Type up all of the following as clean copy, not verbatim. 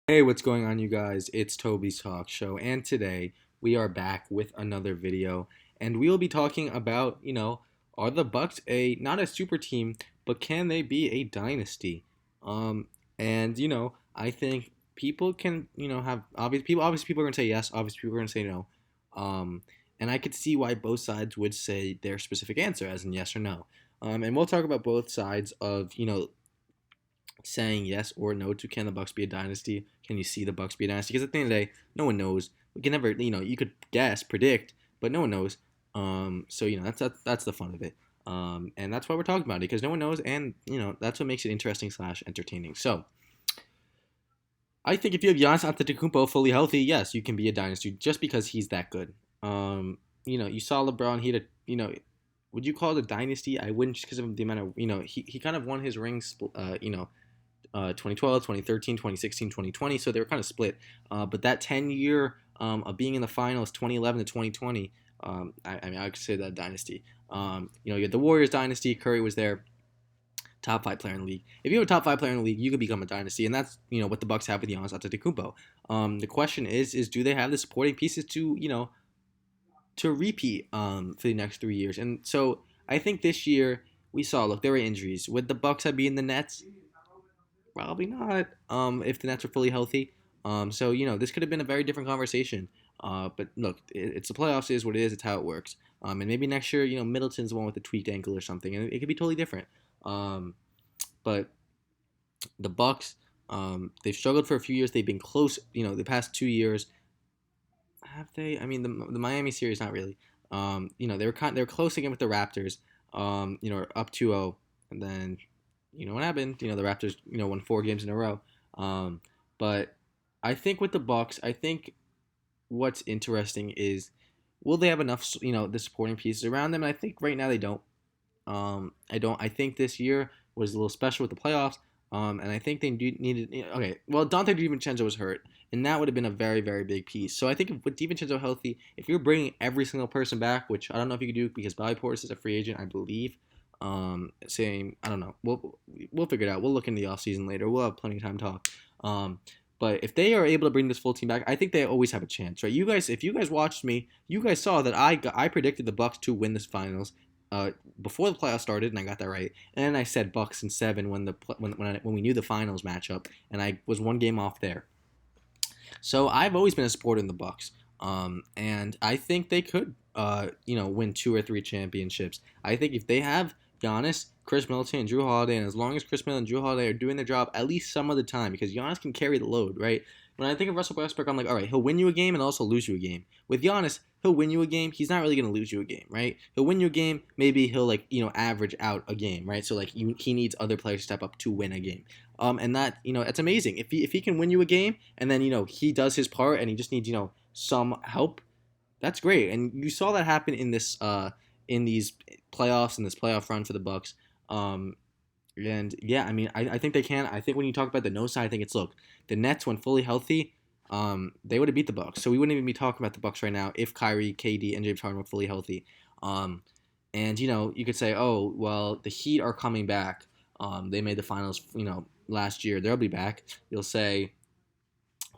Hey, what's going on, you guys? It's Toby's Talk Show, and today we are back with another video, and we will be talking about, are the Bucks a not a super team, but can they be a dynasty? Um, and I think people can, have obviously people are gonna say yes, obviously people are gonna say no, um, and I could see why both sides would say their specific answer, as in yes or no. And we'll talk about both sides of, saying yes or no to can the Bucks be a dynasty? Can you see the Bucks be a dynasty? Because at the end of the day, no one knows. We can never, you could guess, predict, but no one knows. So that's the fun of it. And that's why we're talking about it because no one knows, and that's what makes it interesting slash entertaining. So I think if you have Giannis Antetokounmpo fully healthy, yes, you can be a dynasty just because he's that good. You saw LeBron. He had would you call it a dynasty? I wouldn't just because of the amount of he kind of won his rings. 2012, 2013, 2016, 2020. So they were kind of split. But that 10-year of being in the finals, 2011 to 2020, I mean, I could say that dynasty. You had the Warriors dynasty. Curry was there, top five player in the league. If you have a top five player in the league, you could become a dynasty, and that's what the Bucks have with Giannis Antetokounmpo. The question is do they have the supporting pieces to repeat for the next 3 years? And so I think this year we saw, look, there were injuries. Would the Bucks have beaten the Nets? Probably not. If the Nets are fully healthy. So this could have been a very different conversation. But look, it's the playoffs. It is what it is. It's how it works. And maybe next year, Middleton's the one with the tweaked ankle or something, and it could be totally different. But the Bucks, they've struggled for a few years. They've been close. The past 2 years. Have they? I mean, the Miami series, not really. They were close again with the Raptors. Up 2-0, and then what happened? The Raptors, won 4 games in a row. But I think with the Bucks, I think what's interesting is will they have enough, the supporting pieces around them? And I think right now they don't. I don't. I think this year was a little special with the playoffs. And I think they needed. Okay, well, Dante DiVincenzo was hurt, and that would have been a very, very big piece. So I think with DiVincenzo healthy, if you're bringing every single person back, which I don't know if you could do because Bobby Portis is a free agent, I believe. Saying I don't know. We'll figure it out. We'll look in the off season later. We'll have plenty of time to talk. But if they are able to bring this full team back, I think they always have a chance, right? You guys, if you guys watched me, you guys saw that I predicted the Bucks to win this finals. Before the playoffs started, and I got that right. And then I said Bucks in 7 when we knew the finals matchup, and I was 1 game off there. So I've always been a supporter in the Bucks, and I think they could, win 2 or 3 championships. I think if they have Giannis, Khris Middleton, and Drew Holiday, and as long as Khris Middleton and Drew Holiday are doing their job at least some of the time, because Giannis can carry the load, right? When I think of Russell Westbrook, I'm like, all right, he'll win you a game and also lose you a game. With Giannis, he'll win you a game. He's not really going to lose you a game, right? He'll win you a game. Maybe he'll average out a game, right? So he needs other players to step up to win a game. And that it's amazing if he can win you a game and then he does his part and he just needs some help. That's great, and you saw that happen in these playoffs and this playoff run for the Bucks. And yeah, I mean, I think they can. I think when you talk about the no side, I think it's look, the Nets when fully healthy, they would have beat the Bucks. So we wouldn't even be talking about the Bucks right now if Kyrie, KD, and James Harden were fully healthy. And you could say, oh well, the Heat are coming back. They made the finals, last year. They'll be back. You'll say,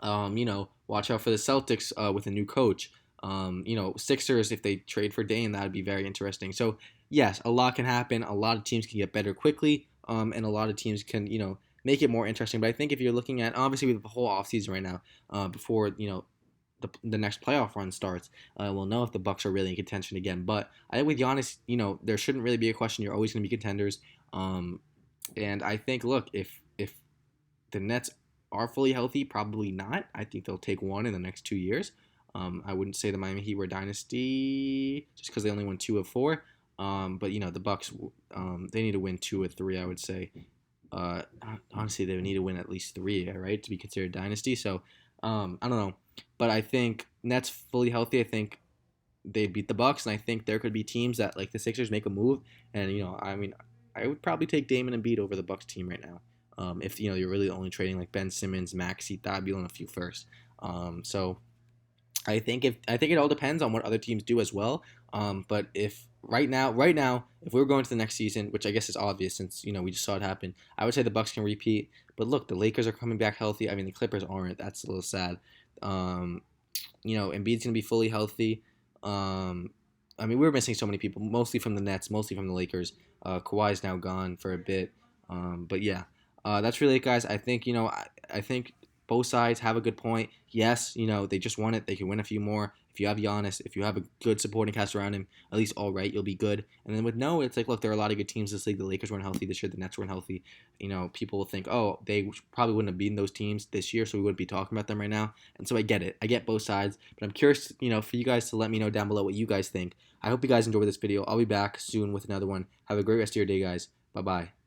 watch out for the Celtics with a new coach. Sixers, if they trade for Dame, that would be very interesting. So yes, a lot can happen. A lot of teams can get better quickly, and a lot of teams can, make it more interesting. But I think if you're looking at, obviously, with the whole offseason right now, before, the next playoff run starts, we'll know if the Bucks are really in contention again. But I think with Giannis, there shouldn't really be a question. You're always going to be contenders. And I think, look, if the Nets are fully healthy, probably not. I think they'll take one in the next 2 years. I wouldn't say the Miami Heat were a dynasty just because they only won 2 of 4. But the Bucks, they need to win 2 or 3. I would say. Honestly, they would need to win at least 3, right, to be considered dynasty. So I don't know, but I think Nets fully healthy. I think they beat the Bucks, and I think there could be teams that like the Sixers make a move, and I mean, I would probably take Damon and Embiid over the Bucks team right now. If you're really only trading like Ben Simmons, Maxey, Thabile, and a few first. So I think it all depends on what other teams do as well. But if right now, if we're going to the next season, which I guess is obvious since we just saw it happen, I would say the Bucks can repeat. But look, the Lakers are coming back healthy. I mean, the Clippers aren't. That's a little sad. Um, Embiid's gonna be fully healthy. Um, I mean, we're missing so many people, mostly from the Nets, mostly from the Lakers. Kawhi's now gone for a bit. But yeah, that's really it, guys. I think I think both sides have a good point. Yes, they just won it. They can win a few more. If you have Giannis, if you have a good supporting cast around him, at least all right, you'll be good. And then with no, it's like, look, there are a lot of good teams this league. The Lakers weren't healthy this year. The Nets weren't healthy. People will think, oh, they probably wouldn't have beaten those teams this year, so we wouldn't be talking about them right now. And so I get it. I get both sides. But I'm curious, for you guys to let me know down below what you guys think. I hope you guys enjoyed this video. I'll be back soon with another one. Have a great rest of your day, guys. Bye-bye.